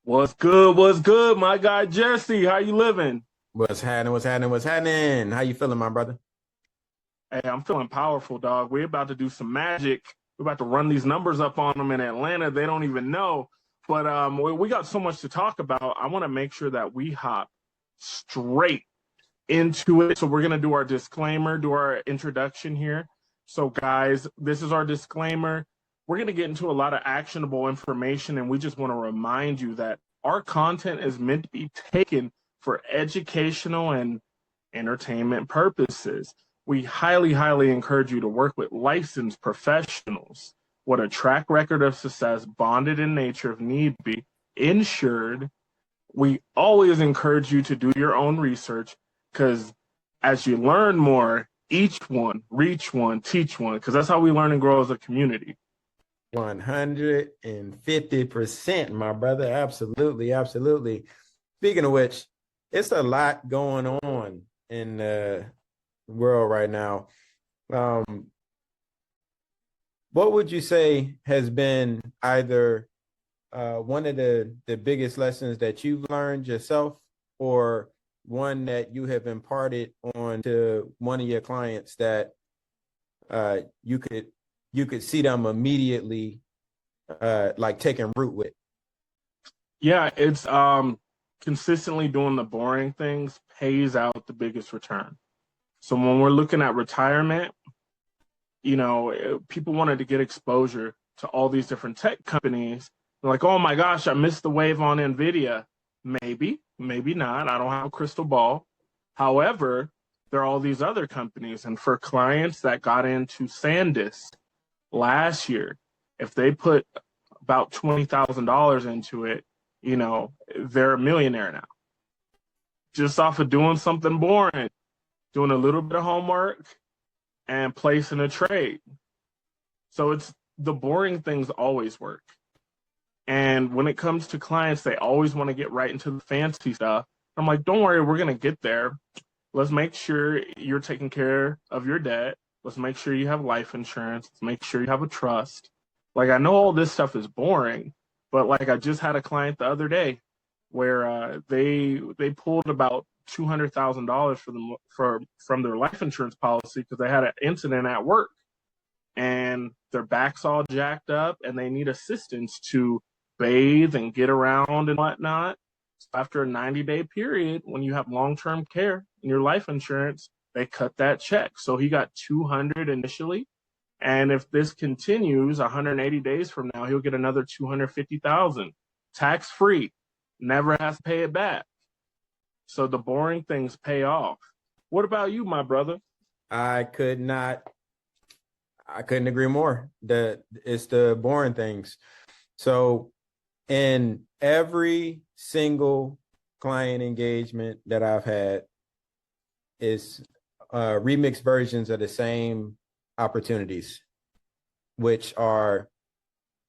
What's good? What's good, my guy Jesse? How you living? What's happening? What's happening? What's happening? How you feeling, my brother? Hey, I'm feeling powerful, dog. We're about to do some magic. We're about to run these numbers up on them in Atlanta. They don't even know. But we got so much to talk about. I want to make sure that we hop straight into it. So we're gonna do our disclaimer, do our introduction here. So, guys, this is our disclaimer. We're gonna get into a lot of actionable information, and we just want to remind you that our content is meant to be taken for educational and entertainment purposes. We highly, highly encourage you to work with licensed professionals with a track record of success, bonded in nature if need be, insured. We always encourage you to do your own research because as you learn more, each one, reach one, teach one, because that's how we learn and grow as a community. 150%, my brother. Absolutely, absolutely. Speaking of which, it's a lot going on in the world right now. Um, what would you say has been either one of the biggest lessons that you've learned yourself, or one that you have imparted on to one of your clients that uh, you could you could see them immediately like taking root with? Yeah, it's consistently doing the boring things pays out the biggest return. So when we're looking at retirement, people wanted to get exposure to all these different tech companies. They're like, oh my gosh, I missed the wave on Nvidia. Maybe, maybe not. I don't have a crystal ball. However, there are all these other companies. And for clients that got into SanDisk last year, if they put about $20,000 into it, they're a millionaire now. Just off of doing something boring, doing a little bit of homework and placing a trade. So it's the boring things always work. And when it comes to clients, they always want to get right into the fancy stuff. I'm like, don't worry, we're going to get there. Let's make sure you're taking care of your debt. Let's make sure you have life insurance. Let's make sure you have a trust. Like, I know all this stuff is boring, but like I just had a client the other day where they pulled about $200,000 from their life insurance policy because they had an incident at work and their back's all jacked up and they need assistance to bathe and get around and whatnot. So after a 90-day period, when you have long-term care in your life insurance, they cut that check. So he got 200 initially. And if this continues 180 days from now, he'll get another 250,000 tax free, never has to pay it back. So the boring things pay off. What about you, my brother? I could not, I couldn't agree more. It's the boring things. So in every single client engagement that I've had is remixed versions of the same opportunities, which are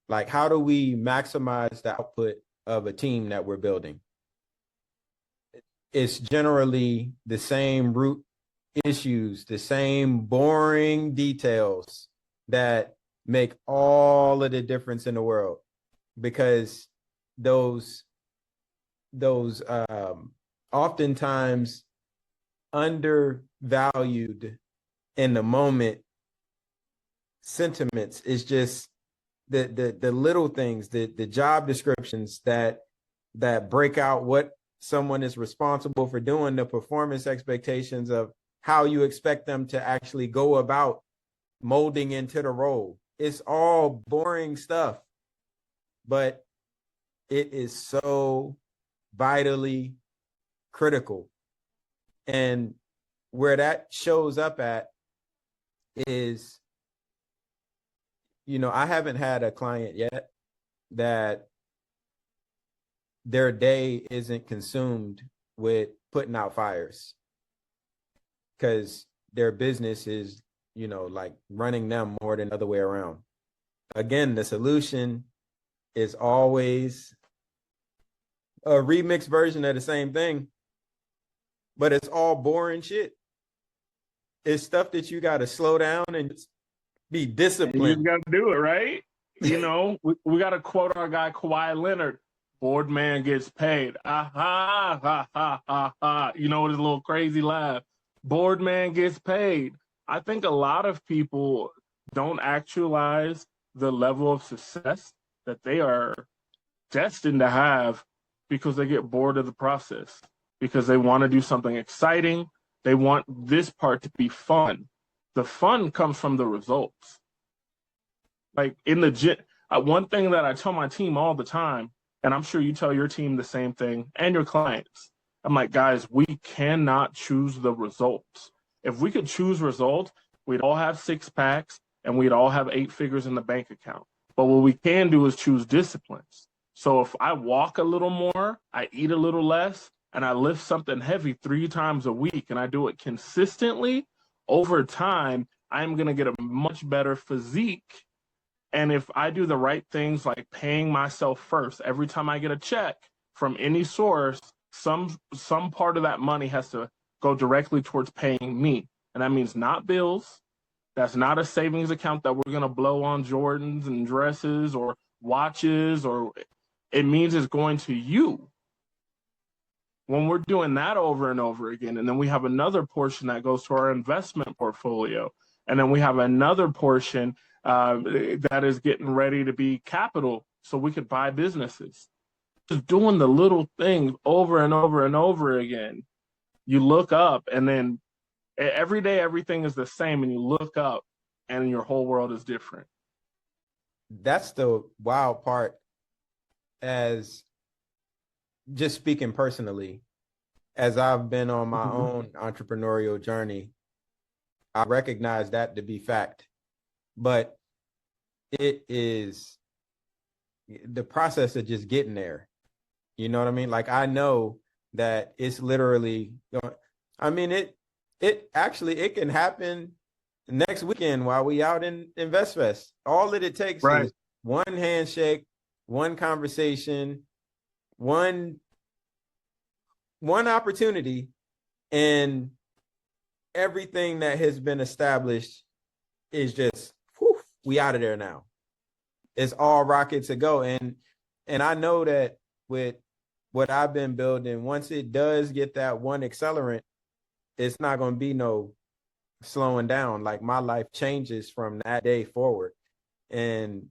like, how do we maximize the output of a team that we're building? It's generally the same root issues, the same boring details that make all of the difference in the world, because those oftentimes undervalued in the moment sentiments is just the little things, the job descriptions that break out what someone is responsible for doing, the performance expectations of how you expect them to actually go about molding into the role. It's all boring stuff, but it is so vitally critical. And where that shows up at is, I haven't had a client yet that their day isn't consumed with putting out fires, because their business is, like running them more than the other way around. Again, the solution is always a remixed version of the same thing, but it's all boring shit. It's stuff that you got to slow down and be And you disciplined. got to do it, right? We got to quote our guy Kawhi Leonard. Bored man gets paid. Ah ha ha ha ha ha. You know, with his little crazy laugh. Bored man gets paid. I think a lot of people don't actualize the level of success that they are destined to have because they get bored of the process, because they want to do something exciting. They want this part to be fun. The fun comes from the results. Like in the gym, one thing that I tell my team all the time, and I'm sure you tell your team the same thing and your clients. I'm like, guys, we cannot choose the results. If we could choose results, we'd all have six packs and we'd all have 8 figures in the bank account. But what we can do is choose disciplines. So if I walk a little more, I eat a little less, and I lift something heavy 3 times a week, and I do it consistently, over time, I'm going to get a much better physique. And if I do the right things, like paying myself first, every time I get a check from any source, some part of that money has to go directly towards paying me. And that means not bills. That's not a savings account that we're going to blow on Jordans and dresses or watches, or it means it's going to you. When we're doing that over and over again, and then we have another portion that goes to our investment portfolio, and then we have another portion that is getting ready to be capital so we could buy businesses. Just doing the little things over and over and over again. You look up, and then every day everything is the same, and you look up and your whole world is different. That's the wild part. As just speaking personally, as I've been on my own entrepreneurial journey, I recognize that to be fact. But it is the process of just getting there. You know what I mean? Like, I know that it's literally, I mean, it actually, it can happen next weekend while we out in InvestFest. All that it takes is one handshake, one conversation, one opportunity, and everything that has been established is just, whew, we out of there now. It's all rockets to go. And I know that with what I've been building, once it does get that one accelerant, it's not going to be no slowing down. Like, my life changes from that day forward. And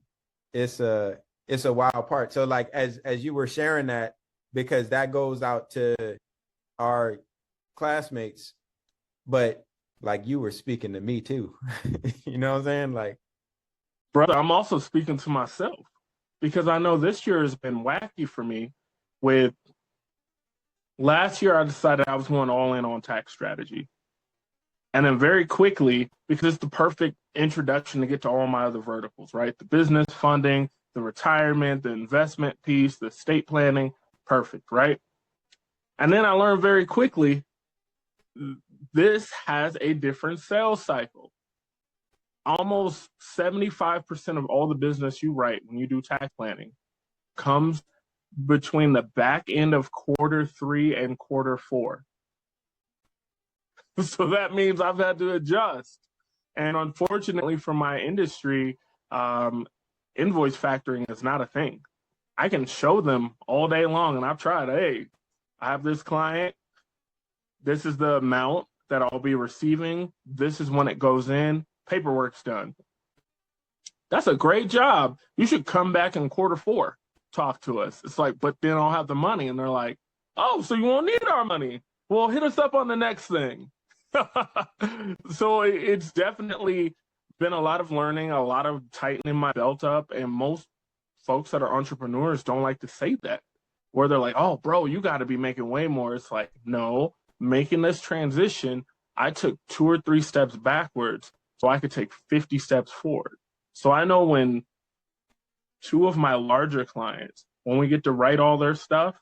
it's a wild part. So, like, as you were sharing that, because that goes out to our classmates, but like, you were speaking to me too. You know what I'm saying? Like, brother, I'm also speaking to myself, because I know this year has been wacky for me. With last year, I decided I was going all in on tax strategy. And then very quickly, because it's the perfect introduction to get to all my other verticals, right? The business funding, the retirement, the investment piece, the estate planning, perfect, right? And then I learned very quickly, this has a different sales cycle. Almost 75% of all the business you write when you do tax planning comes between the back end of Q3 and Q4. So that means I've had to adjust. And unfortunately for my industry, invoice factoring is not a thing. I can show them all day long, and I've tried, hey, I have this client. This is the amount that I'll be receiving. This is when it goes in. Paperwork's done. That's a great job. You should come back in Q4, talk to us. It's like, but then I'll have the money. And they're like, oh, so you won't need our money. Well, hit us up on the next thing. So it's definitely been a lot of learning, a lot of tightening my belt up. And most folks that are entrepreneurs don't like to say that, where they're like, oh, bro, you got to be making way more. It's like, no, making this transition, I took 2 or 3 steps backwards so I could take 50 steps forward. So I know when 2 of my larger clients, when we get to write all their stuff,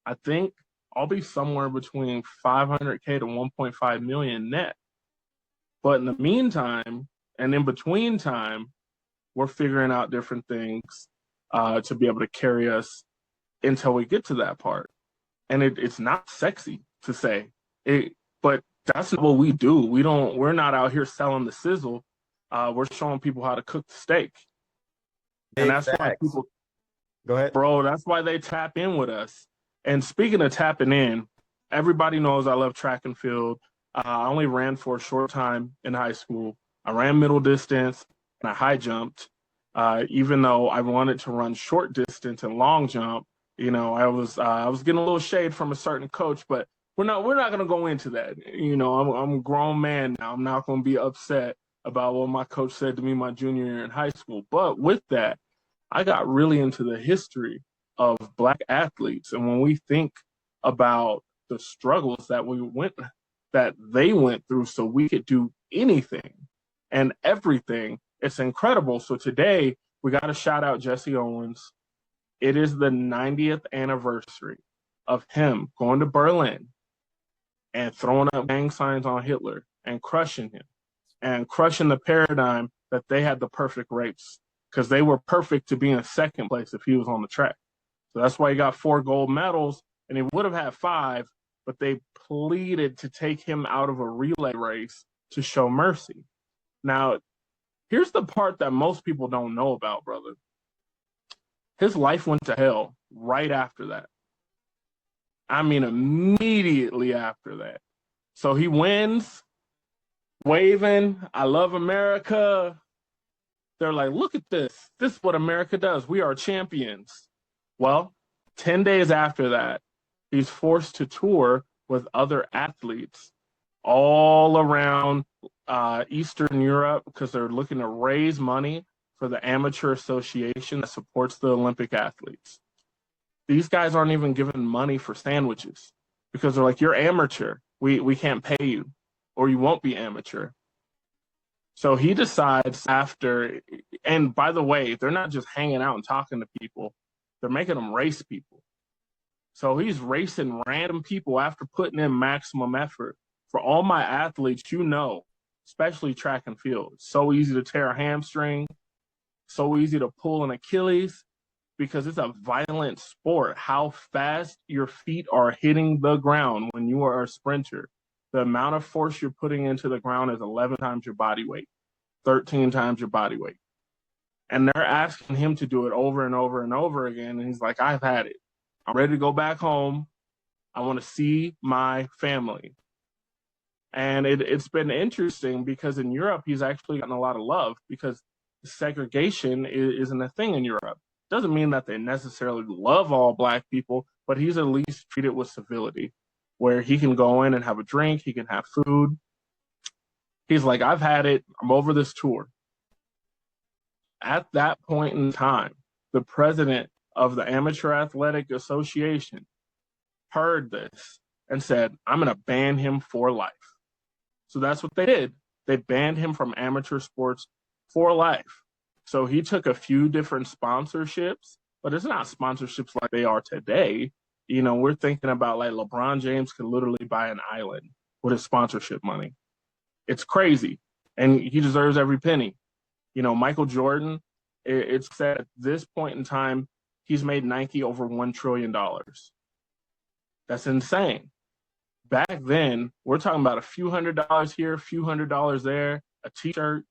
I think I'll be somewhere between 500K to 1.5 million net. But in the meantime, and in between time, we're figuring out different things to be able to carry us until we get to that part. And it's not sexy to say it, but that's not what we do. We're not out here selling the sizzle. We're showing people how to cook the steak. And that's why people, Go ahead. Bro, that's why they tap in with us. And speaking of tapping in, everybody knows I love track and field. I only ran for a short time in high school. I ran middle distance and I high jumped. Even though I wanted to run short distance and long jump, I was getting a little shade from a certain coach, but we're not going to go into that. I'm a grown man now. I'm not going to be upset about what my coach said to me my junior year in high school. But with that, I got really into the history of Black athletes. And when we think about the struggles that they went through so we could do anything and everything, it's incredible. So today we got to shout out Jesse Owens. It is the 90th anniversary of him going to Berlin and throwing up gang signs on Hitler and crushing him and crushing the paradigm that they had the perfect race, because they were perfect to be in second place if he was on the track. So that's why he got 4 gold medals, and he would have had 5, but they pleaded to take him out of a relay race to show mercy. Now, here's the part that most people don't know about, brother. His life went to hell right after that. I mean, immediately after that. So he wins, waving, I love America. They're like, look at this. This is what America does. We are champions. Well, 10 days after that, he's forced to tour with other athletes all around Eastern Europe because they're looking to raise money for the amateur association that supports the Olympic athletes. These guys aren't even given money for sandwiches because they're like, you're amateur. We can't pay you, or you won't be amateur. So he decides after, and by the way, they're not just hanging out and talking to people, they're making them race people. So he's racing random people after putting in maximum effort. For all my athletes, especially track and field, it's so easy to tear a hamstring, so easy to pull an Achilles, because it's a violent sport. How fast your feet are hitting the ground when you are a sprinter. The amount of force you're putting into the ground is 11 times your body weight, 13 times your body weight. And they're asking him to do it over and over and over again. And he's like, I've had it. I'm ready to go back home. I want to see my family. And it's been interesting because in Europe, he's actually gotten a lot of love because segregation isn't a thing in Europe. Doesn't mean that they necessarily love all Black people, but he's at least treated with civility, where he can go in and have a drink, he can have food. He's like, I've had it, I'm over this tour. At that point in time, the president of the Amateur Athletic Association heard this and said, I'm going to ban him for life. So that's what they did. They banned him from amateur sports for life. So he took a few different sponsorships, but it's not sponsorships like they are today. We're thinking about like LeBron James could literally buy an island with his sponsorship money. It's crazy. And he deserves every penny. Michael Jordan, it's said at this point in time, he's made Nike over $1 trillion. That's insane. Back then, we're talking about a few $100s here, a few $100s there, a t-shirt,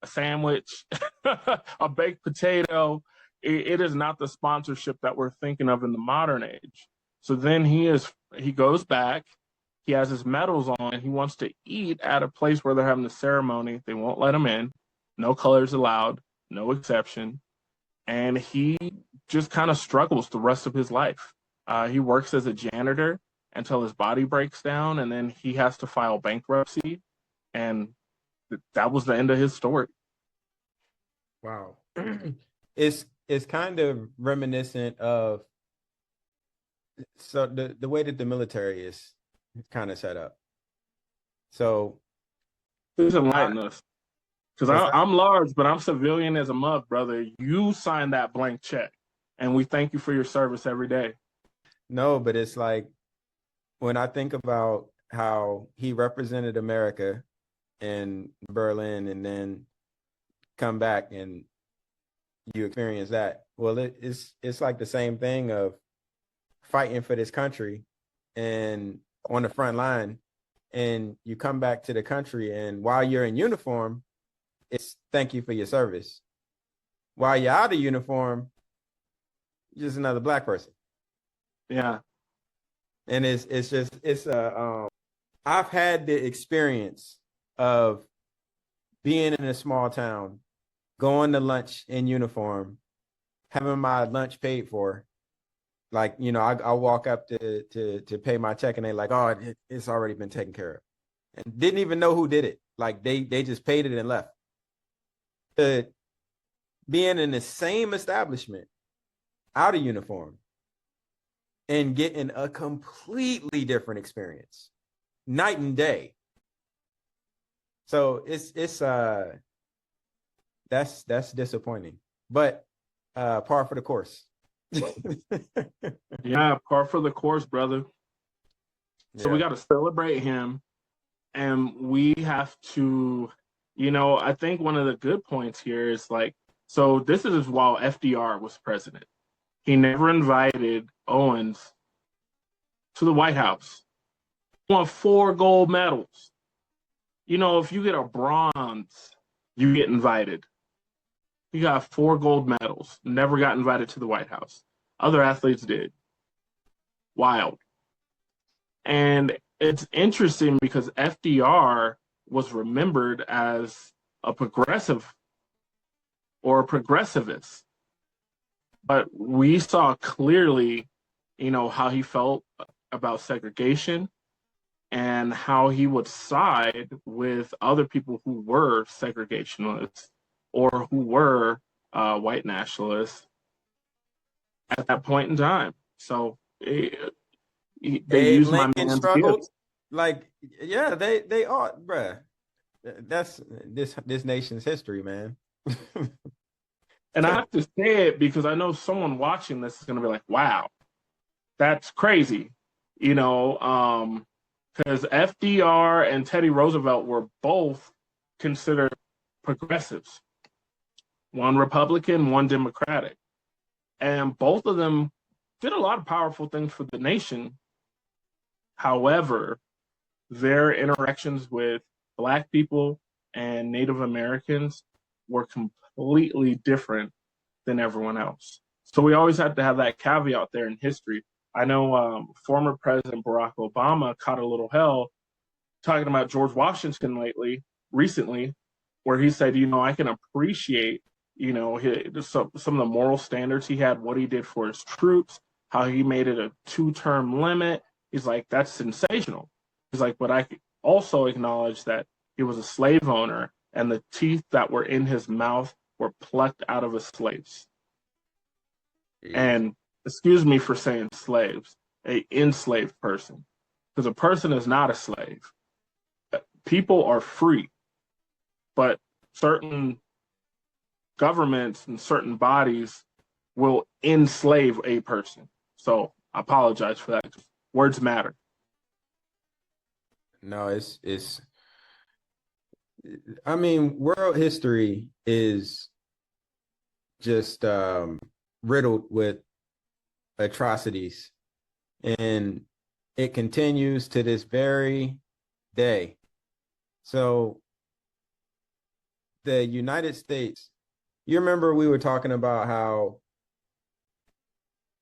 a sandwich, a baked potato. It is not the sponsorship that we're thinking of in the modern age. So then he goes back, he has his medals on, and he wants to eat at a place where they're having the ceremony. They won't let him in. No colors allowed, no exception. And he just kind of struggles the rest of his life. He works as a janitor until his body breaks down, and then he has to file bankruptcy. And that was the end of his story. Wow. It's kind of reminiscent of the way that the military is kind of set up. So please enlighten us. Because I'm large, but I'm civilian as a mug, brother. You signed that blank check, and we thank you for your service every day. No, but it's like when I think about how he represented America in Berlin and then come back and you experience that. Well, it's like the same thing of fighting for this country and on the front line, and you come back to the country, and while you're in uniform, it's thank you for your service. While you're out of uniform, just another black person. Yeah. And I've had the experience of being in a small town, going to lunch in uniform, having my lunch paid for. Like, I walk up to pay my check and they're like, oh, it's already been taken care of. And didn't even know who did it. Like they just paid it and left. Being in the same establishment, out of uniform, and getting a completely different experience, night and day. So that's disappointing, but par for the course. Yeah, par for the course, brother. So we got to celebrate him, and we have to, I think one of the good points here is like, so this is while FDR was president. He never invited Owens to the White House. He won 4 gold medals. If you get a bronze, you get invited. He got 4 gold medals, never got invited to the White House. Other athletes did. Wild. And it's interesting because FDR was remembered as a progressive or a progressivist. But we saw clearly, how he felt about segregation and how he would side with other people who were segregationists or who were white nationalists at that point in time. So they used my Lincoln man's struggled. gifts. Like, yeah, they are, bruh. That's this nation's history, man. And I have to say it because I know someone watching this is going to be like, wow, that's crazy. Because FDR and Teddy Roosevelt were both considered progressives. One Republican, one Democratic. And both of them did a lot of powerful things for the nation. However, their interactions with Black people and Native Americans were completely different than everyone else. So we always have to have that caveat there in history. I know former President Barack Obama caught a little hell talking about George Washington recently, where he said, I can appreciate, some of the moral standards he had, what he did for his troops, how he made it a 2-term limit. He's like, that's sensational. He's like, but I also acknowledge that he was a slave owner and the teeth that were in his mouth were plucked out of his slaves. And excuse me for saying slaves, a enslaved person, because a person is not a slave. People are free, but certain governments and certain bodies will enslave a person. So I apologize for that. Words matter. No, I mean, world history is just riddled with atrocities, and it continues to this very day. So the United States, you remember we were talking about how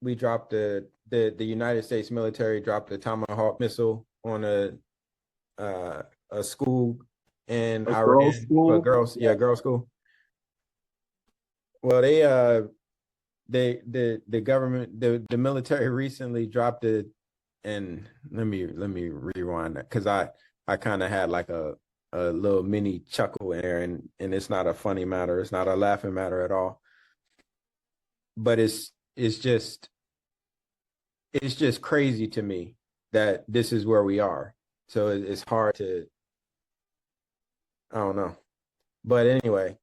we dropped the United States military dropped a Tomahawk missile on a school in Iran, girls' school? girls school. Well, the government, the military recently dropped it, and let me rewind that because I kind of had like a little mini chuckle in there, and it's not a funny matter, it's not a laughing matter at all, but it's just crazy to me that this is where we are. So it's hard to, I don't know, but anyway.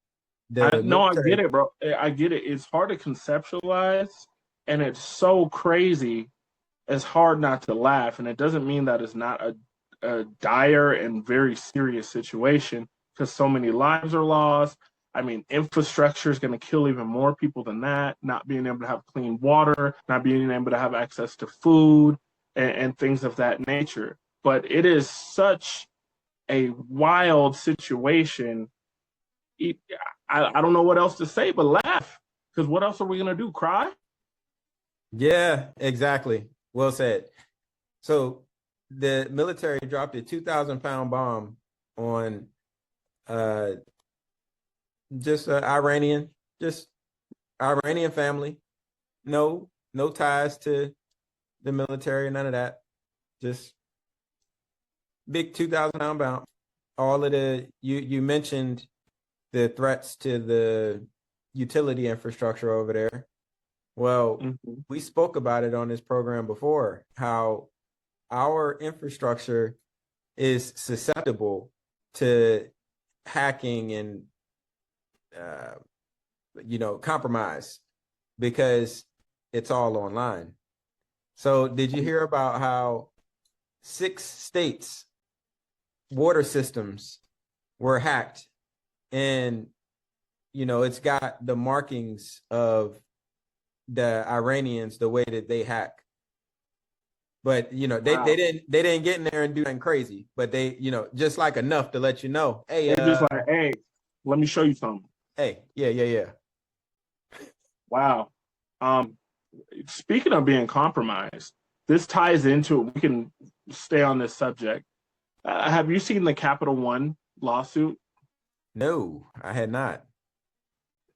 I get it, bro. I get it. It's hard to conceptualize, and it's so crazy. It's hard not to laugh, and it doesn't mean that it's not a dire and very serious situation because so many lives are lost. I mean, infrastructure is going to kill even more people than that. Not being able to have clean water, not being able to have access to food, and things of that nature. But it is such a wild situation. I don't know what else to say but laugh, because what else are we going to do? Cry? Yeah, exactly. Well said. So the military dropped a 2,000-pound bomb on uh just just Iranian family. No ties to the military, none of that. Just big 2,000-pound bomb. All of the you mentioned the threats to the utility infrastructure over there. Well, Mm-hmm. we spoke about it on this program before, how our infrastructure is susceptible to hacking and uh, compromise because it's all online. So, did you hear about how 6 states' water systems were hacked, and it's got the markings of the Iranians the way that they hack. But Wow. they didn't get in there and do anything crazy, but they just like enough to let you know, hey, They just like, hey, let me show you something. hey, yeah. Wow. Um, Speaking of being compromised, this ties into it. We can stay on this subject. Have you seen the Capital One lawsuit? No, I had not.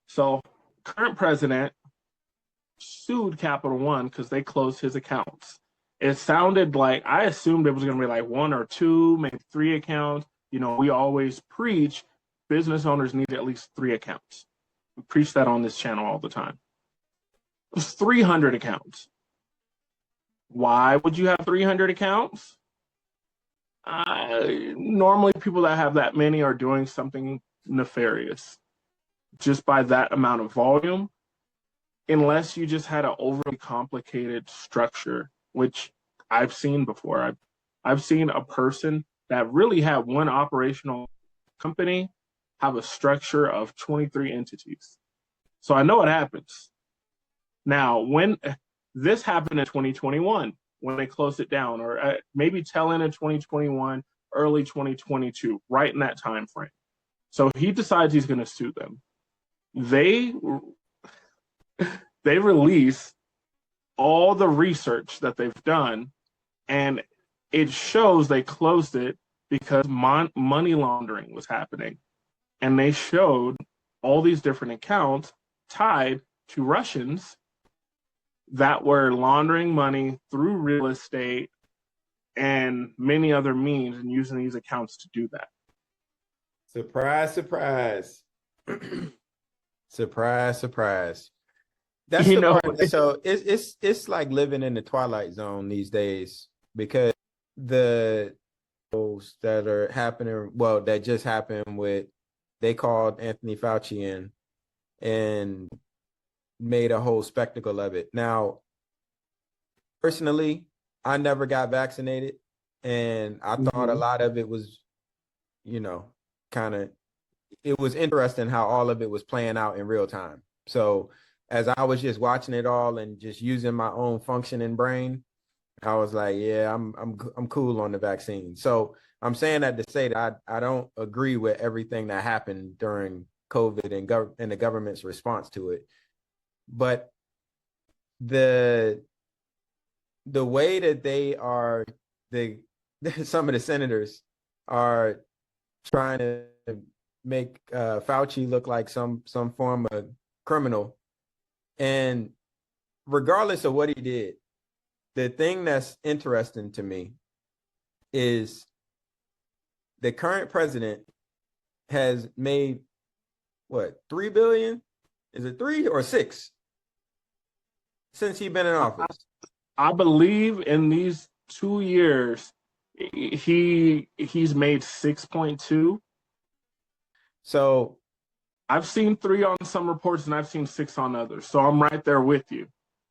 So, current president sued Capital One because they closed his accounts. It sounded like I assumed it was going to be like one or two, maybe three accounts. We always preach business owners need at least three accounts. We preach that on this channel all the time. It was 300 accounts. Why would you have 300 accounts? Normally, people that have that many are doing something nefarious just by that amount of volume, unless you just had an overly complicated structure, which I've seen before. I've seen a person that really had one operational company have a structure of 23 entities. So I know what happens. Now, when this happened in 2021, when they closed it down, or maybe tail end of 2021, early 2022, right in that time frame. So he decides he's going to sue them. They they release all the research that they've done, and it shows they closed it because money laundering was happening, and they showed all these different accounts tied to Russians that were laundering money through real estate and many other means and using these accounts to do that. Surprise, surprise. Surprise, surprise. That's You the know, part. So it's like living in the twilight zone these days because the that are happening, well, that just happened with, they called Anthony Fauci in and made a whole spectacle of it. Now, personally, I never got vaccinated, and I thought a lot of it was, kind of, it was interesting how all of it was playing out in real time. So as I was just watching it all and just using my own functioning brain, I was like, yeah, I'm cool on the vaccine. So I'm saying that to say that I don't agree with everything that happened during COVID and the government's response to it. But the way that the some of the senators are trying to make Fauci look like some form of criminal, and regardless of what he did, the thing that's interesting to me is the current president has made what, 3 billion? Is it 3 or 6 since he's been in office? I believe in these 2 years, he's made 6.2. So I've seen 3 on some reports and I've seen 6 on others. So I'm right there with you.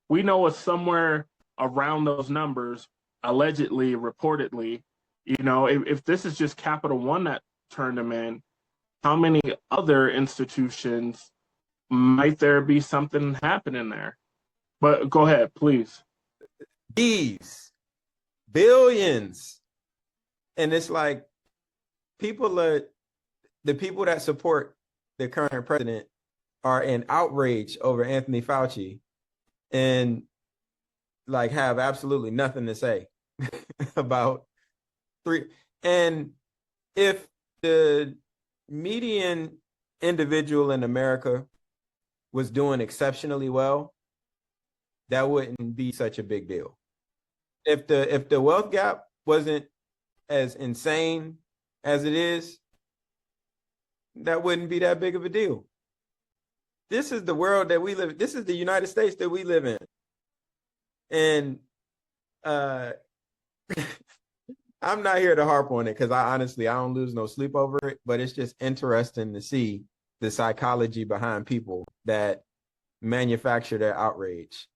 We know it's somewhere around those numbers, allegedly, reportedly. If this is just Capital One that turned him in, how many other institutions might there be something happening there? But go ahead, please. these billions, and it's like the people that support the current president are in outrage over Anthony Fauci, and like have absolutely nothing to say about three. And if the median individual in America was doing exceptionally well, that wouldn't be such a big deal. If the wealth gap wasn't as insane as it is, that wouldn't be that big of a deal. This is the world that we live in. This is the United States that we live in. And I'm not here to harp on it because I don't lose no sleep over it, but it's just interesting to see the psychology behind people that manufacture their outrage.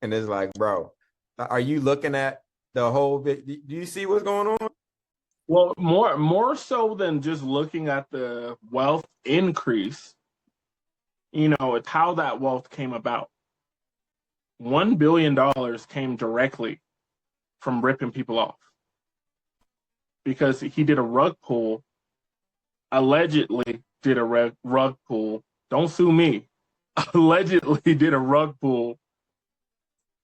And it's like, bro, are you looking at the whole bit? Do you see what's going on? Well, more so than just looking at the wealth increase, it's how that wealth came about. $1 billion came directly from ripping people off because he did a rug pull, allegedly did a rug pull. Don't sue me. Allegedly did a rug pull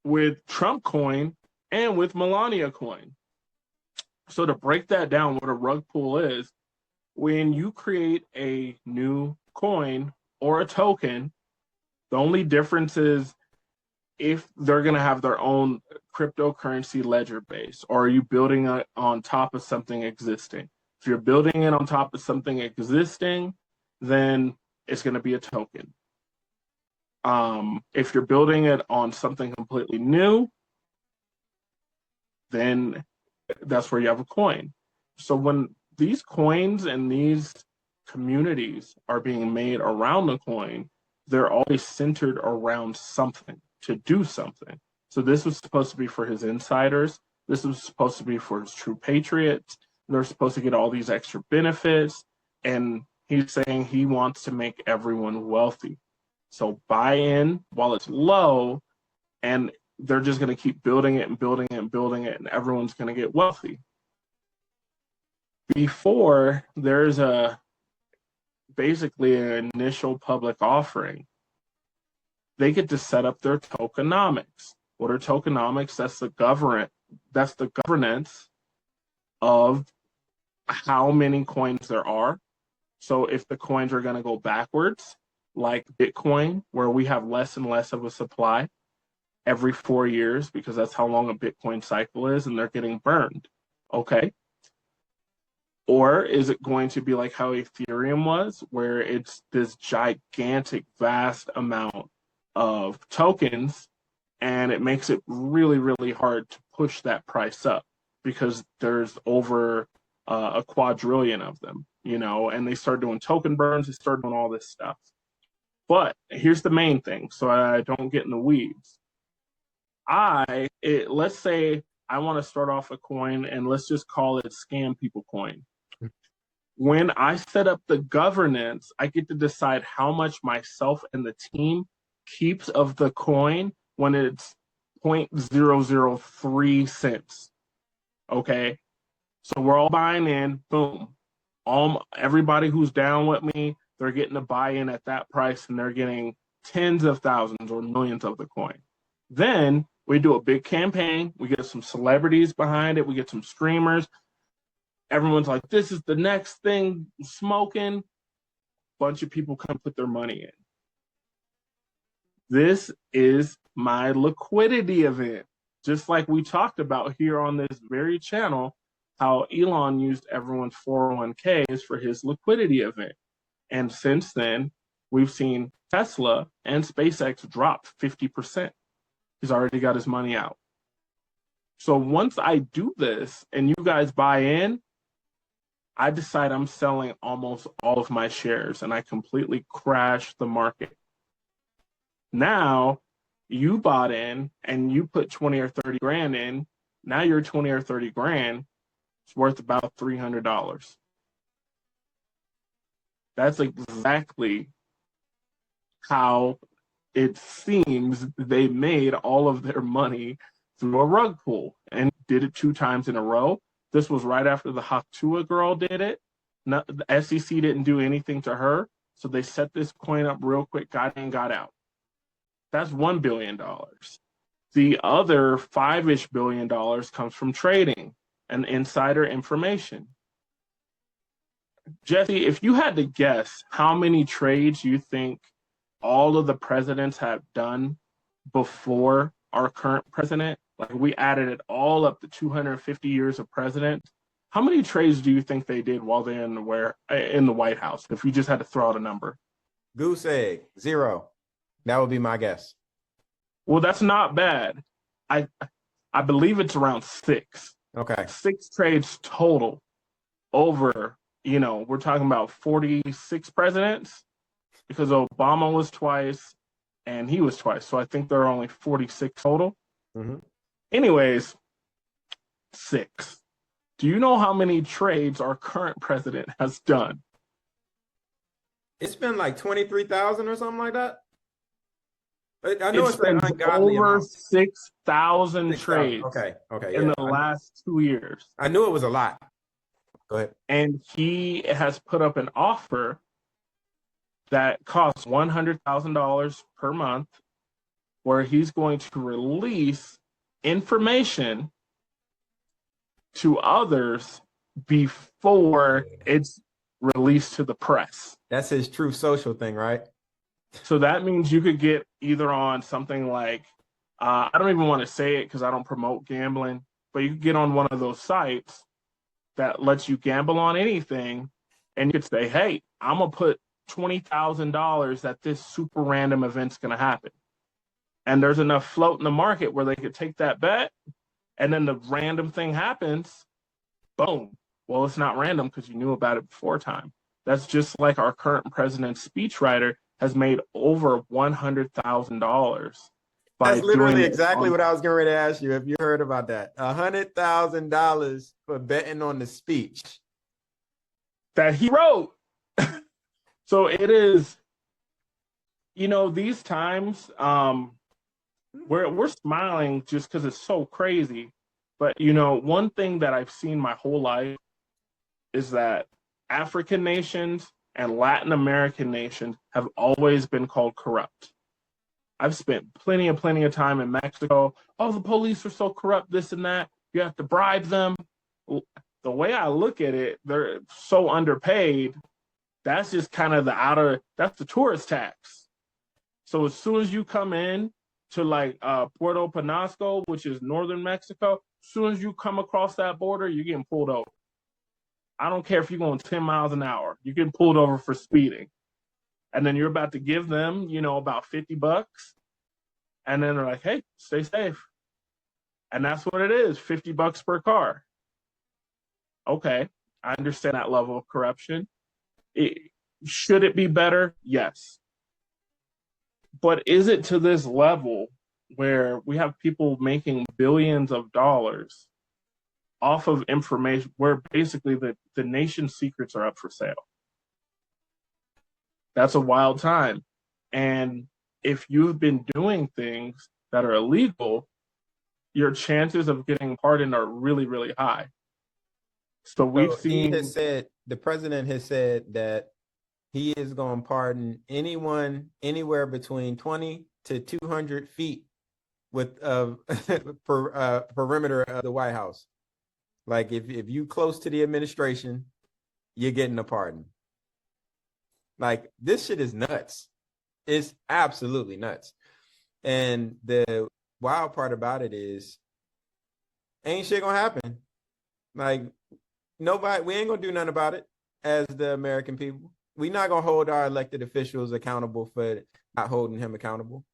with Trump coin and with Melania coin. So to break that down, what a rug pull is, when you create a new coin or a token, the only difference is if they're going to have their own cryptocurrency ledger base, or are you building it on top of something existing? If you're building it on top of something existing, then it's going to be a token. If you're building it on something completely new, then that's where you have a coin. So when these coins and these communities are being made around the coin, they're always centered around something, to do something. So this was supposed to be for his insiders. This was supposed to be for his true patriots. They're supposed to get all these extra benefits. And he's saying he wants to make everyone wealthy. So buy in while it's low, and they're just going to keep building it and building it and building it, and everyone's going to get wealthy. Before there's basically an initial public offering, they get to set up their tokenomics. What are tokenomics? That's the governance of how many coins there are. So if the coins are going to go backwards, like Bitcoin, where we have less and less of a supply every 4 years, because that's how long a Bitcoin cycle is, and they're getting burned. Okay. Or is it going to be like how Ethereum was, where it's this gigantic, vast amount of tokens, and it makes it really, really hard to push that price up because there's over a quadrillion of them, and they start doing token burns, they start doing all this stuff. But here's the main thing, so I don't get in the weeds. Let's say I want to start off a coin, and let's just call it Scam People Coin. When I set up the governance, I get to decide how much myself and the team keeps of the coin when it's 0.003 cents. Okay? So we're all buying in, boom. Everybody who's down with me, they're getting a buy-in at that price, and they're getting tens of thousands or millions of the coin. Then we do a big campaign. We get some celebrities behind it. We get some streamers. Everyone's like, this is the next thing smoking. Bunch of people come put their money in. This is my liquidity event. Just like we talked about here on this very channel, how Elon used everyone's 401ks for his liquidity event. And since then, we've seen Tesla and SpaceX drop 50%. He's already got his money out. So once I do this and you guys buy in, I decide I'm selling almost all of my shares, and I completely crash the market. Now you bought in and you put 20 or 30 grand in. Now your 20 or 30 grand is worth about $300. That's exactly how it seems they made all of their money through a rug pull, and did it 2 times in a row. This was right after the Haktua girl did it. The SEC didn't do anything to her, so they set this coin up real quick, got in, got out. That's $1 billion. The other $5-ish billion comes from trading and insider information. Jesse, if you had to guess how many trades you think all of the presidents have done before our current president, like we added it all up to 250 years of president, how many trades do you think they did while they're in the White House? If you just had to throw out a number, Goose egg, 0. That would be my guess. well, that's not bad. I believe it's around 6. Okay. 6 trades total over. We're talking about 46 presidents because Obama was twice and he was twice. So I think there are only 46 total. Mm-hmm. Anyways, 6. Do you know how many trades our current president has done? It's been like 23,000 or something like that. I know it's been an ungodly over amount. 6,000 trades Okay, in the last 2 years. I knew it was a lot. Go ahead. And he has put up an offer that costs $100,000 per month, where he's going to release information to others before it's released to the press. That's his Truth Social thing, right? So that means you could get either on something like, I don't even want to say it because I don't promote gambling, but you could get on one of those sites that lets you gamble on anything, and you could say, hey, I'm going to put $20,000 that this super random event's going to happen. And there's enough float in the market where they could take that bet, and then the random thing happens, boom. Well, it's not random because you knew about it before time. That's just like our current president's speechwriter has made over $100,000. That's literally exactly what I was getting ready to ask you. Have you heard about that? $100,000 for betting on the speech that he wrote. So it is, these times we're smiling just because it's so crazy. But, one thing that I've seen my whole life is that African nations and Latin American nations have always been called corrupt. I've spent plenty of time in Mexico. Oh, the police are so corrupt, this and that. You have to bribe them. The way I look at it, they're so underpaid. That's just kind of that's the tourist tax. So as soon as you come in to like Puerto Penasco, which is northern Mexico, as soon as you come across that border, you're getting pulled over. I don't care if you're going 10 miles an hour. You're getting pulled over for speeding. And then you're about to give them, about $50. And then they're like, hey, stay safe. And that's what it is, $50 per car. Okay, I understand that level of corruption. Should it be better? Yes. But is it to this level where we have people making billions of dollars off of information where basically the nation's secrets are up for sale? That's a wild time. And if you've been doing things that are illegal, your chances of getting pardoned are really, really high. So we've seen. The president has said that he is going to pardon anyone anywhere between 20 to 200 feet with perimeter of the White House. Like if you close to the administration, you're getting a pardon. Like this shit is nuts. It's absolutely nuts. And the wild part about it is ain't shit gonna happen. Like we ain't gonna do nothing about it as the American people. We not gonna hold our elected officials accountable for not holding him accountable.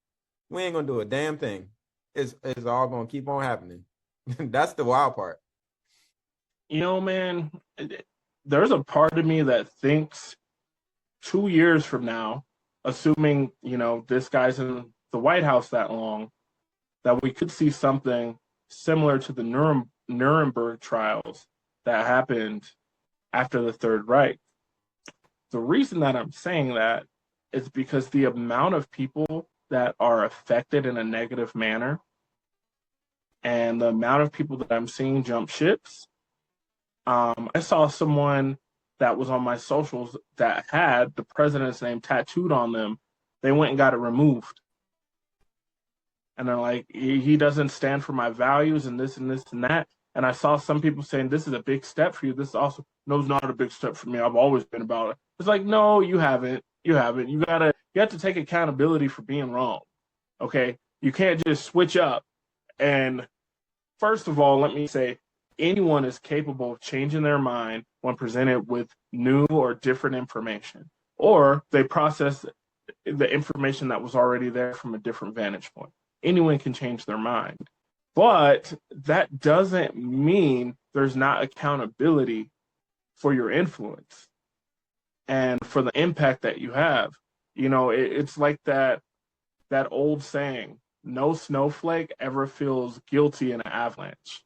We ain't gonna do a damn thing. It's all gonna keep on happening. That's the wild part. Man, there's a part of me that thinks 2 years from now, assuming, this guy's in the White House that long, that we could see something similar to the Nuremberg trials that happened after the Third Reich. The reason that I'm saying that is because the amount of people that are affected in a negative manner and the amount of people that I'm seeing jump ships. I saw someone that was on my socials that had the president's name tattooed on them. They went and got it removed. And they're like, he doesn't stand for my values and this and this and that. And I saw some people saying, this is a big step for you. This is also, no, it's not a big step for me. I've always been about it. It's like, no, you haven't. You haven't. You have to take accountability for being wrong. Okay. You can't just switch up. And first of all, let me say, anyone is capable of changing their mind when presented with new or different information, or they process the information that was already there from a different vantage point. Anyone can change their mind. But that doesn't mean there's not accountability for your influence and for the impact that you have. It's like that old saying, no snowflake ever feels guilty in an avalanche.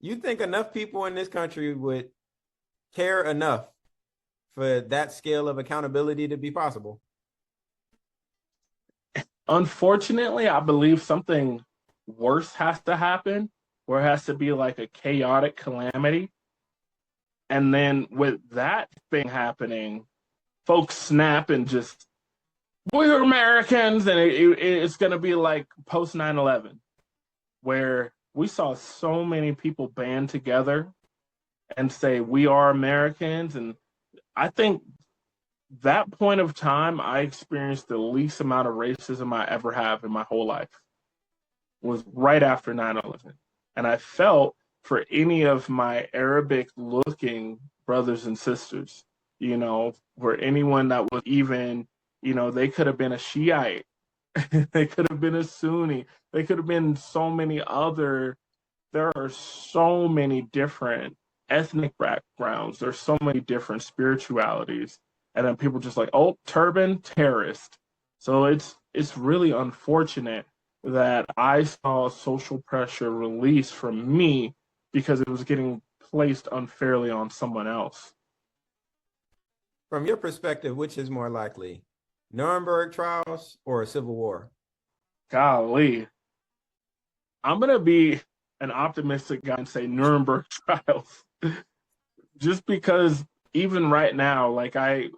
You think enough people in this country would care enough for that scale of accountability to be possible? Unfortunately, I believe something worse has to happen, where it has to be like a chaotic calamity. And then with that thing happening, folks snap and just, we're Americans. And it's going to be like post 9/11, where we saw so many people band together and say, we are Americans. And I think that point of time, I experienced the least amount of racism I ever have in my whole life was right after 9/11. And I felt for any of my Arabic looking brothers and sisters, for anyone that was even, they could have been a Shiite, they could have been a Sunni, they could have been so many other, there are so many different ethnic backgrounds, there's so many different spiritualities. And then people just like, oh, turban, terrorist. So it's really unfortunate that I saw social pressure released from me because it was getting placed unfairly on someone else. From your perspective, which is more likely, Nuremberg trials or a civil war? Golly. I'm going to be an optimistic guy and say Nuremberg trials. Just because even right now, like I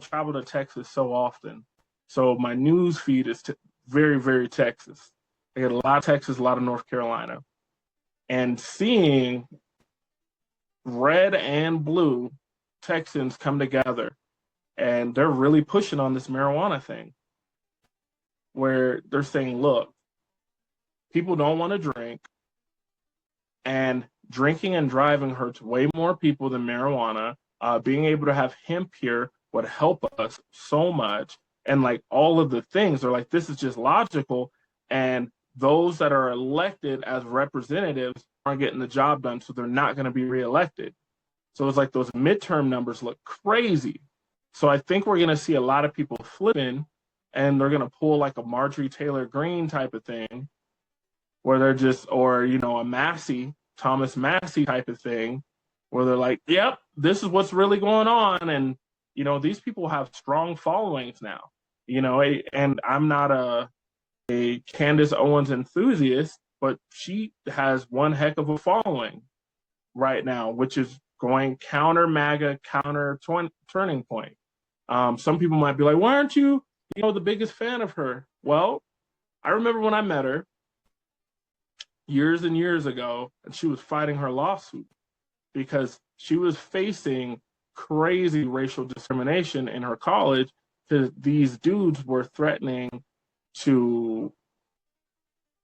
travel to Texas so often. So my news feed is very, very Texas. I get a lot of Texas, a lot of North Carolina. And seeing red and blue Texans come together, and they're really pushing on this marijuana thing, where they're saying, look, people don't want to drink, and drinking and driving hurts way more people than marijuana. Being able to have hemp here would help us so much. And like all of the things are like, this is just logical. And those that are elected as representatives aren't getting the job done, so they're not going to be reelected. So it's like those midterm numbers look crazy. So I think we're going to see a lot of people flipping, and they're going to pull like a Marjorie Taylor Greene type of thing, where they're just, or, a Massey, Thomas Massey type of thing, where they're like, yep, this is what's really going on. And, these people have strong followings now, and I'm not a Candace Owens enthusiast, but she has one heck of a following right now, which is going counter MAGA, counter Turning Point. Some people might be like, why aren't you, the biggest fan of her? Well, I remember when I met her years and years ago, and she was fighting her lawsuit because she was facing crazy racial discrimination in her college because these dudes were threatening to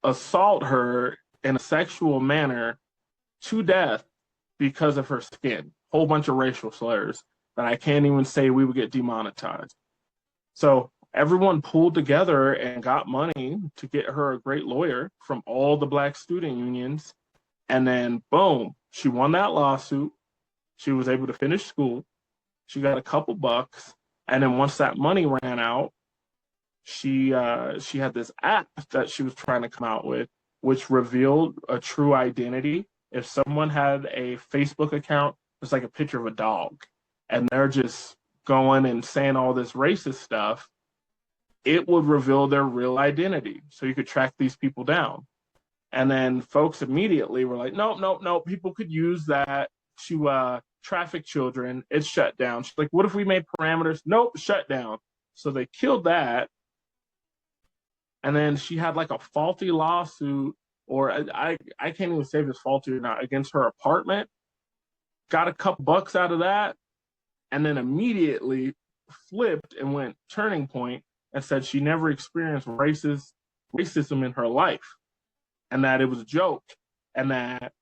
assault her in a sexual manner to death because of her skin. Whole bunch of racial slurs that I can't even say we would get demonetized. So everyone pulled together and got money to get her a great lawyer from all the Black student unions. And then, boom, she won that lawsuit. She was able to finish school. She got a couple bucks. And then once that money ran out, she had this app that she was trying to come out with, which revealed a true identity. If someone had a Facebook account, it's like a picture of a dog, and they're just going and saying all this racist stuff, it would reveal their real identity. So you could track these people down. And then folks immediately were like, no, people could use that to traffic children. It's shut down. She's like, what if we made parameters? Nope, shut down. So they killed that. and then she had like a faulty lawsuit, or I can't even say if it's faulty or not, against her apartment. Got a couple bucks out of that, and then immediately flipped and went turning point and said she never experienced racism in her life, and that it was a joke, and that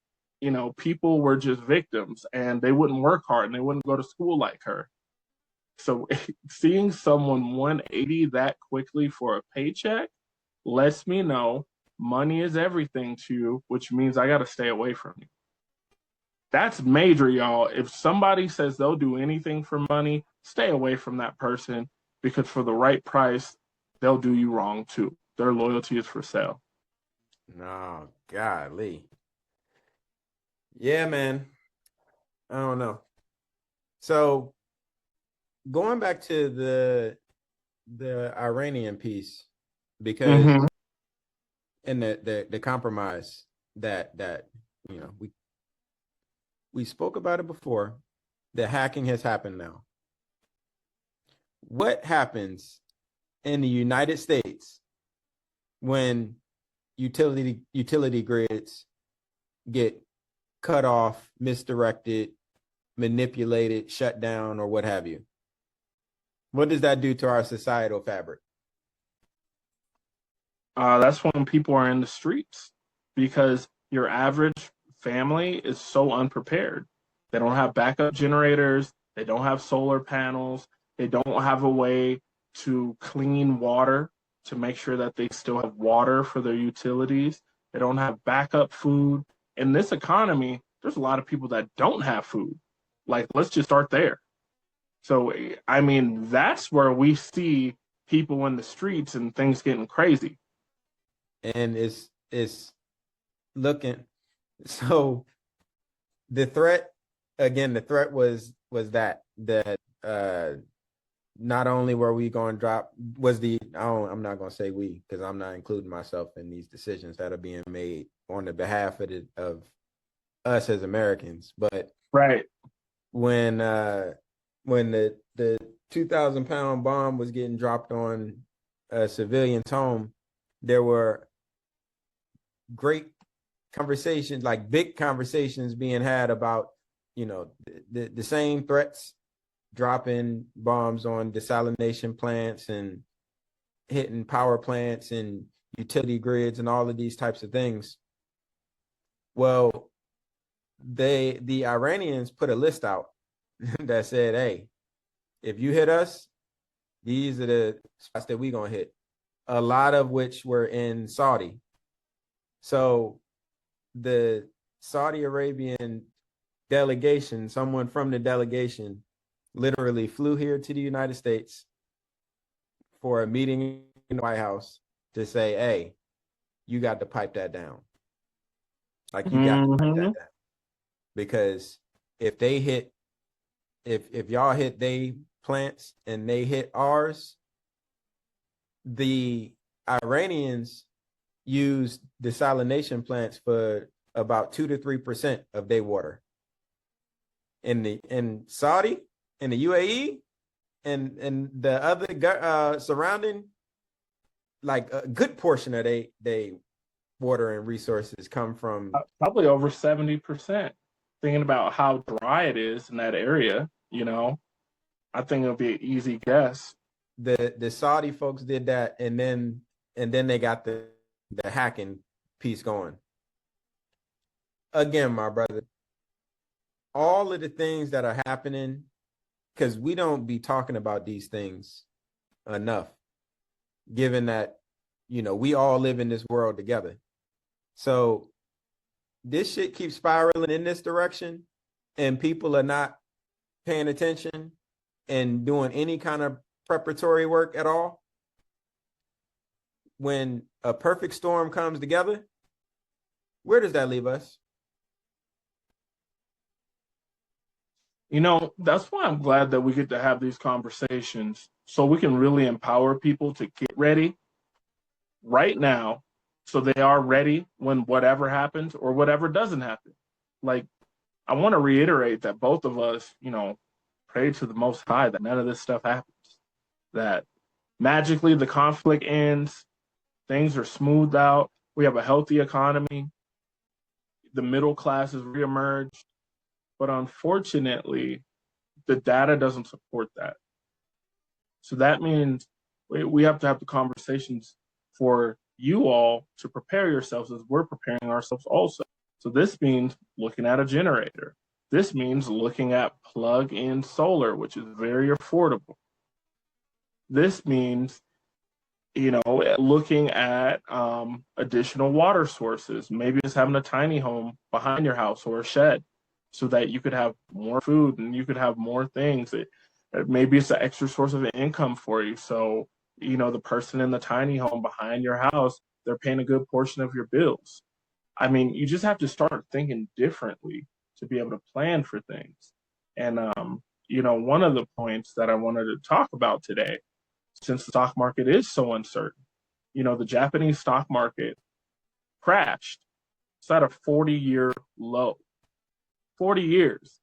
people were just victims and they wouldn't work hard and they wouldn't go to school like her. So seeing someone 180 that quickly for a paycheck lets me know money is everything to you, which means I got to stay away from you. That's major, y'all. If somebody says they'll do anything for money, stay away from that person, because for the right price, they'll do you wrong too. Their loyalty is for sale. No, golly. Yeah, man. I don't know. So going back to the Iranian piece, because and the compromise that we spoke about it before. The hacking has happened now. What happens in the United States when utility grids get cut off, misdirected, manipulated, shut down, or what have you? What does that do to our societal fabric? That's when people are in the streets, because your average family is so unprepared. They don't have backup generators. They don't have solar panels. They don't have a way to clean water to make sure that they still have water for their utilities. They don't have backup food. In this economy, there's a lot of people that don't have food. Like, let's just start there. So, I mean, that's where we see people in the streets and things getting crazy. And it's looking, so the threat was that not only were we going to drop, I'm not going to say we, because I'm not including myself in these decisions that are being made on the behalf of us as Americans, but right when the 2,000-pound bomb was getting dropped on a civilian's home, there were great conversations, like big conversations being had about, the same threats, dropping bombs on desalination plants and hitting power plants and utility grids and all of these types of things. Well, the Iranians put a list out that said, hey, if you hit us, these are the spots that we're going to hit, a lot of which were in Saudi. So the Saudi Arabian delegation, someone from the delegation, literally flew here to the United States for a meeting in the White House to say, hey, you got to pipe that down. Like, you got to pipe that down. Because if they hit, if y'all hit they plants and they hit ours, the Iranians use desalination plants for about 2 to 3% of their water. In Saudi, in the UAE, and the other surrounding, like a good portion of they water and resources come from probably over 70%. Thinking about how dry it is in that area, I think it'll be an easy guess. The Saudi folks did that, and then they got the hacking piece going. Again, my brother, all of the things that are happening, because we don't be talking about these things enough, given that, we all live in this world together. So this shit keeps spiraling in this direction, and people are not paying attention and doing any kind of preparatory work at all. When a perfect storm comes together, where does that leave us? That's why I'm glad that we get to have these conversations, so we can really empower people to get ready right now, so they are ready when whatever happens or whatever doesn't happen. Like, I want to reiterate that both of us, pray to the Most High that none of this stuff happens, that magically the conflict ends, Things are smoothed out. We have a healthy economy. The middle class has reemerged. But unfortunately, the data doesn't support that. So that means we have to have the conversations for you all to prepare yourselves as we're preparing ourselves also. So this means looking at a generator. This means looking at plug-in solar, which is very affordable. This means, looking at additional water sources. Maybe it's having a tiny home behind your house or a shed so that you could have more food and you could have more things. Maybe it's an extra source of income for you. So, the person in the tiny home behind your house, they're paying a good portion of your bills. I mean, you just have to start thinking differently to be able to plan for things. And, one of the points that I wanted to talk about today, since the stock market is so uncertain, the Japanese stock market crashed. It's at a 40-year low, 40 years.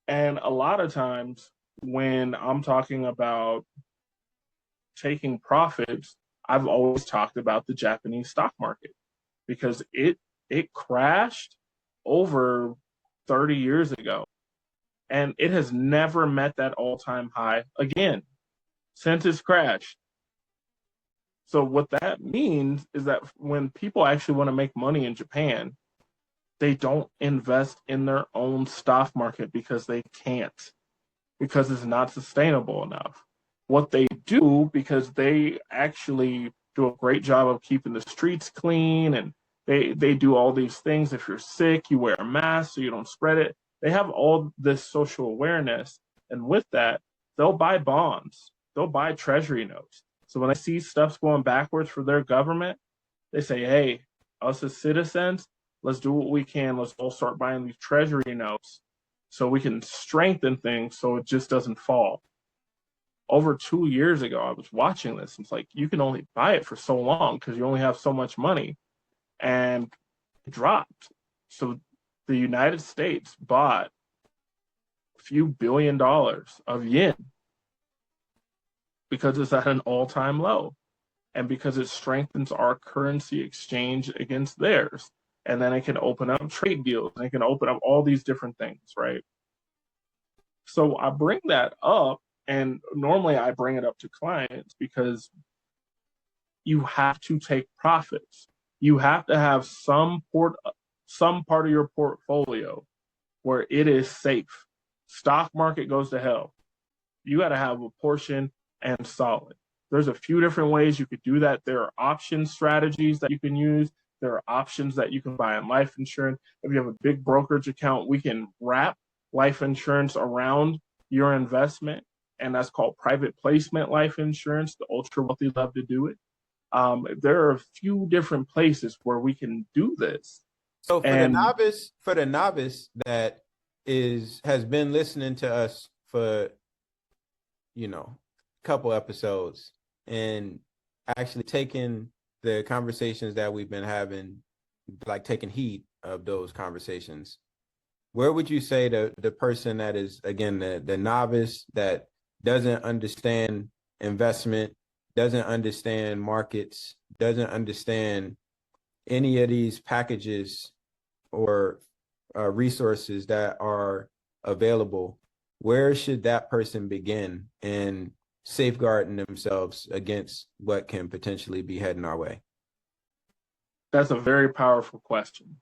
And a lot of times when I'm talking about taking profits, I've always talked about the Japanese stock market because it crashed over 30 years ago. And it has never met that all-time high again since its crash. So what that means is that when people actually want to make money in Japan, they don't invest in their own stock market because they can't, because it's not sustainable enough. What they do, because they actually do a great job of keeping the streets clean, and they do all these things. If you're sick, you wear a mask so you don't spread it. They have all this social awareness, and with that, they'll buy bonds. They'll buy treasury notes. So when they see stuff's going backwards for their government, they say, hey, us as citizens, let's do what we can. Let's all start buying these treasury notes so we can strengthen things so it just doesn't fall. Over 2 years ago, I was watching this. It's like, you can only buy it for so long because you only have so much money. And it dropped. So the United States bought a few $1 billion of yen because it's at an all-time low and because it strengthens our currency exchange against theirs. And then it can open up trade deals and it can open up all these different things, right? So I bring that up, and normally I bring it up to clients because you have to take profits. You have to have some part of your portfolio where it is safe. Stock market goes to hell. You got to have a portion and solid. There's a few different ways you could do that. There are option strategies that you can use. There are options that you can buy in life insurance. If you have a big brokerage account, we can wrap life insurance around your investment, and that's called private placement life insurance. The ultra wealthy love to do it. There are a few different places where we can do this. So for the novice that has been listening to us for, a couple episodes and actually taking the conversations that we've been having, like taking heed of those conversations, where would you say the person that is, again, the novice that doesn't understand investment, doesn't understand markets, doesn't understand any of these packages or resources that are available, where should that person begin in safeguarding themselves against what can potentially be heading our way? That's a very powerful question.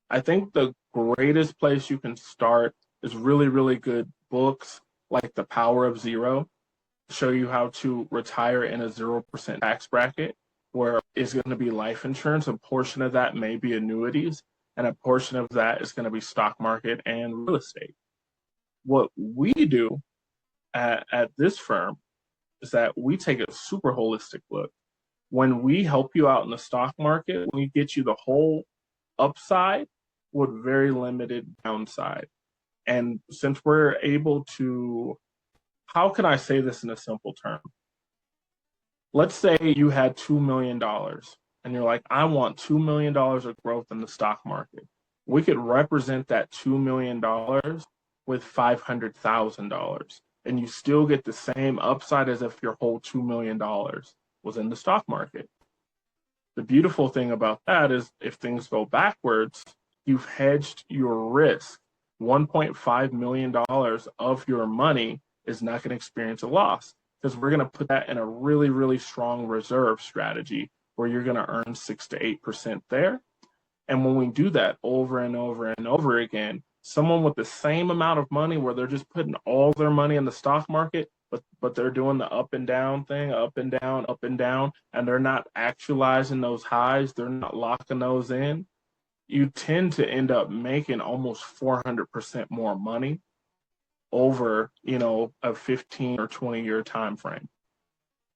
I think the greatest place you can start is really, really good books like The Power of Zero, show you how to retire in a 0% tax bracket, where it's going to be life insurance. A portion of that may be annuities, and a portion of that is going to be stock market and real estate. What we do at this firm is that we take a super holistic look. When we help you out in the stock market, we get you the whole upside with very limited downside. And since we're able to, how can I say this in a simple term? Let's say you had $2 million and you're like, I want $2 million of growth in the stock market. We could represent that $2 million with $500,000, and you still get the same upside as if your whole $2 million was in the stock market. The beautiful thing about that is if things go backwards, you've hedged your risk. $1.5 million of your money is not going to experience a loss because we're going to put that in a really, really strong reserve strategy where you're going to earn 6 to 8% there. And when we do that over and over and over again, someone with the same amount of money where they're just putting all their money in the stock market, but they're doing the up and down thing, up and down, and they're not actualizing those highs, they're not locking those in, you tend to end up making almost 400% more money over, a 15 or 20-year time frame.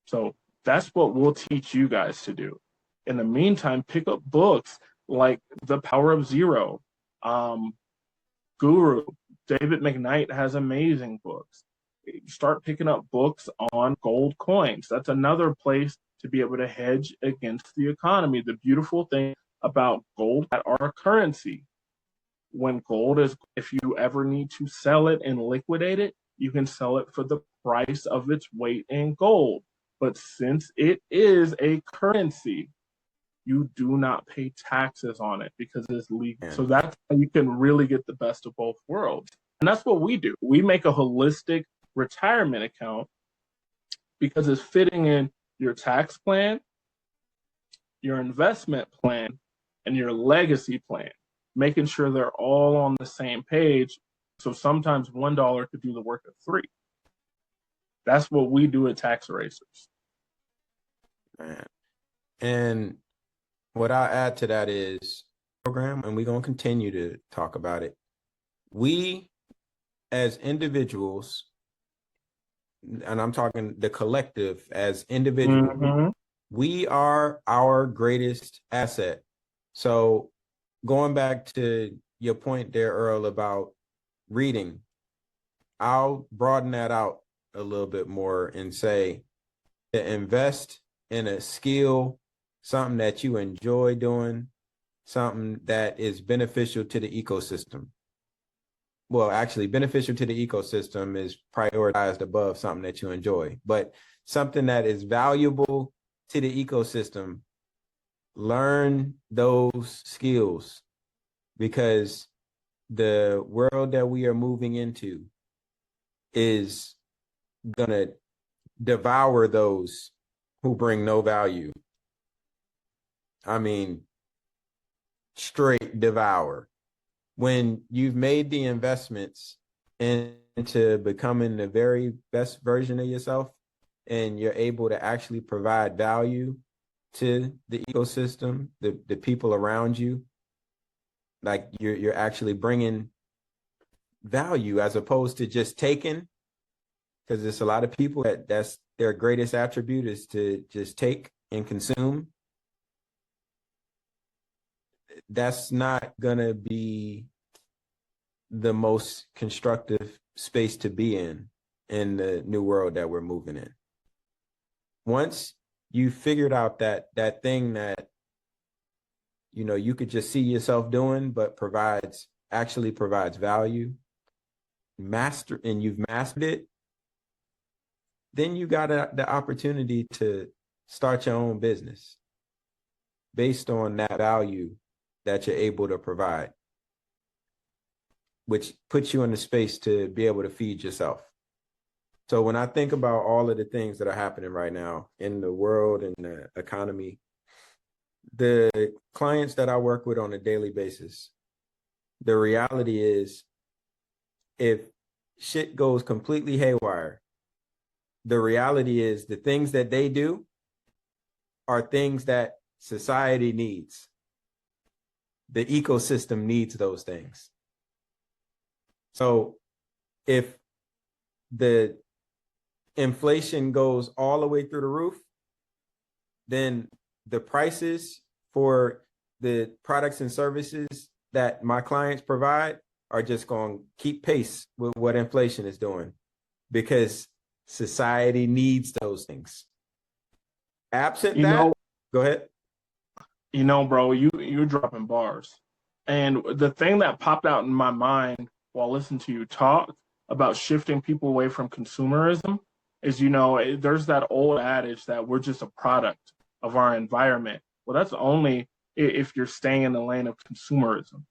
So that's what we'll teach you guys to do. In the meantime, pick up books like The Power of Zero. Guru, David McKnight has amazing books. Start picking up books on gold coins. That's another place to be able to hedge against the economy. The beautiful thing about gold at our currency, when gold is, if you ever need to sell it and liquidate it, you can sell it for the price of its weight in gold. But since it is a currency, you do not pay taxes on it because it's legal. So that's how you can really get the best of both worlds. And that's what we do. We make a holistic retirement account because it's fitting in your tax plan, your investment plan, and your legacy plan, making sure they're all on the same page. So sometimes $1 could do the work of 3. That's what we do at Tax Erasers. Man. And what I add to that is program, and we're going to continue to talk about it. We, as individuals, and I'm talking the collective as individuals, we are our greatest asset. So going back to your point there, Earl, about reading, I'll broaden that out a little bit more and say to invest in a skill, something that you enjoy doing, something that is beneficial to the ecosystem. Well, actually, beneficial to the ecosystem is prioritized above something that you enjoy, but something that is valuable to the ecosystem, learn those skills, because the world that we are moving into is going to devour those who bring no value. I mean, straight devour. When you've made the investments into becoming the very best version of yourself, and you're able to actually provide value to the ecosystem, the people around you, like you're actually bringing value as opposed to just taking, because there's a lot of people that's their greatest attribute is to just take and consume. That's not going to be the most constructive space to be in the new world that we're moving in. Once you figured out that thing that, you could just see yourself doing, but actually provides value, and you've mastered it, then you got the opportunity to start your own business based on that value that you're able to provide, which puts you in the space to be able to feed yourself. So when I think about all of the things that are happening right now in the world and the economy, the clients that I work with on a daily basis, the reality is if shit goes completely haywire, the reality is the things that they do are things that society needs. The ecosystem needs those things. So if the inflation goes all the way through the roof, then the prices for the products and services that my clients provide are just going to keep pace with what inflation is doing, because society needs those things. Absent that, go ahead. Bro, you're dropping bars. And the thing that popped out in my mind while listening to you talk about shifting people away from consumerism is, there's that old adage that we're just a product of our environment. Well, that's only if you're staying in the lane of consumerism.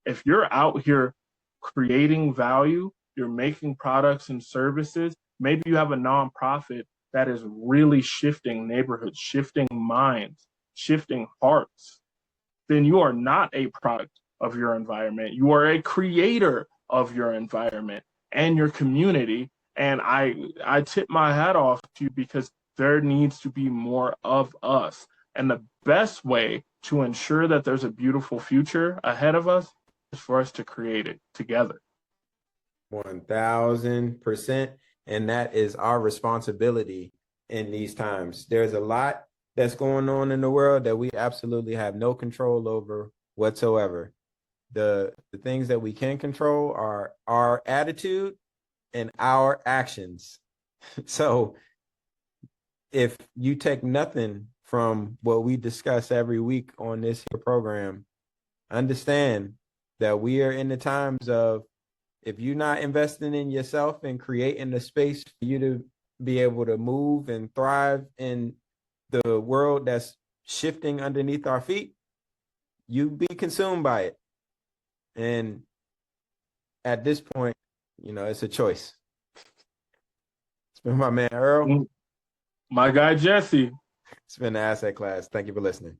If you're out here creating value, you're making products and services, maybe you have a nonprofit that is really shifting neighborhoods, shifting minds, shifting hearts, then you are not a product of your environment. You are a creator of your environment and your community. And I tip my hat off to you because there needs to be more of us. And the best way to ensure that there's a beautiful future ahead of us is for us to create it together. 1000%. And that is our responsibility in these times. There's a lot that's going on in the world that we absolutely have no control over whatsoever. The things that we can control are our attitude and our actions. So if you take nothing from what we discuss every week on this program, understand that we are in the times of, if you're not investing in yourself and creating the space for you to be able to move and thrive in the world that's shifting underneath our feet, you be consumed by it. And at this point, it's a choice. It's been my man, Earl. My guy, Jesse. It's been the Asset Class. Thank you for listening.